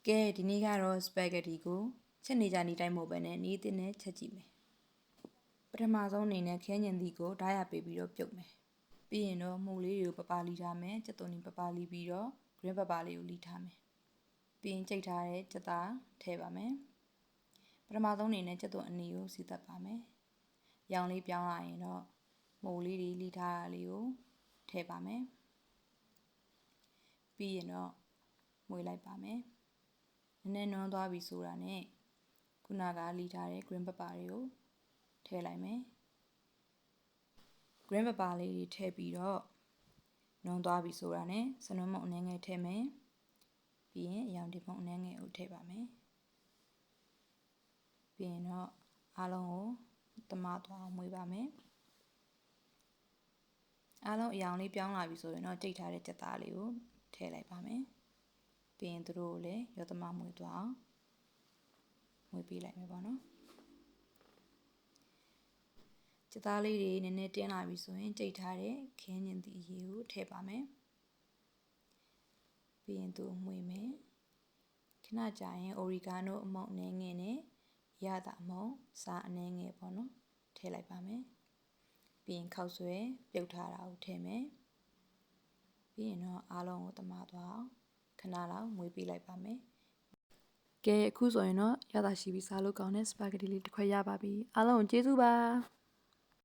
ကဲဒီနေ့ကတော့ spaghetti ကိုချက်နေကြနေတိုင်းမဟုတ်ပဲနဲ့နေသစ်နဲ့ချက်ကြည့်မယ်ပထမဆုံးအနေနဲ့ခဲညင်သီးကိုဓာတ်ရပေးပြီးတော့ပြုတ်မယ်ပြီးရင်တော့မှုလေးတွေကိုပပလီထားမယ်ချက်သွန်နီပပလီပြီးတော့ green pepper လေးကိုလီထားမယ်ပြီးရင်ကြိတ်ထားတဲ့ချက်သားထည့်ပါမယ်ပထမဆုံးအနေနဲ့ချက်သွန်အနီကိုစီသက်ပါမယ်ရောင်လေးပြောင်းလာရင်တော့မှုလေးတွေလီထားတာလေးကိုထည့်ပါမယ်ပြီးရင်တော့မွေလိုက်ပါမယ်နည်းနည်းနွမ်းသွားပြီဆိုတာနဲ့ခုနကလီထားတဲ့ green pepper တွေကိုထည့်လိုက်မယ် green pepper လေးတွေထည့်ပြီးတော့နွမ်းသွားပြီဆိုတာနဲ့စနွမ်းမုံအနည်းငယ်ထည့်မယ်ပြီးရင်အရောင်ဒီပုံအနည်းငယ်ကိုထည့်ပါမယ်ပြီးရင်တော့အားလုံးကိုသမသွားအောင်မွေးပါမယ်အားလုံးအရောင်လေးပြောင်းလာပြီဆိုရင်တော့ကြိတ်ထားတဲ့ချက်သားလေးကိုထည့်လိုက်ပါမယ်ပြီးရင်တို့ကိုလည်းရောသမမွေးသွားအောင်မွေးပေးလိုက်မယ်ပေါ့နော်ချက်သားလေးတွေနည်းနည်းတင်းလာပြီဆိုရင်ကြိတ်ထားတဲ့ခင်းညင်သည့်အရေးကိုထည့်ပါမယ်ပြီးရင်သူ့မွေးမယ်ခဏကြာရင် oregano အမုံအနည်းငယ်နဲ့ရတာအမုံစားအနည်းငယ်ပေါ့နော်ထည့်လိုက်ပါမယ်ပြီးရင်ခောက်ဆွဲပြုတ်ထားတာကိုထည့်မယ်ပြီးရင်တော့အားလုံးကိုသမသွားအောင်ခဏလောက်မွေးပေးလိုက်ပါမယ်ကဲအခုဆိုရင်တော့ရတာရှိပြီးစားလို့ကောင်းတဲ့ spaghetti လေးတစ်ခွက်ရပါပြီအားလုံးကိုကျေးဇူးပါ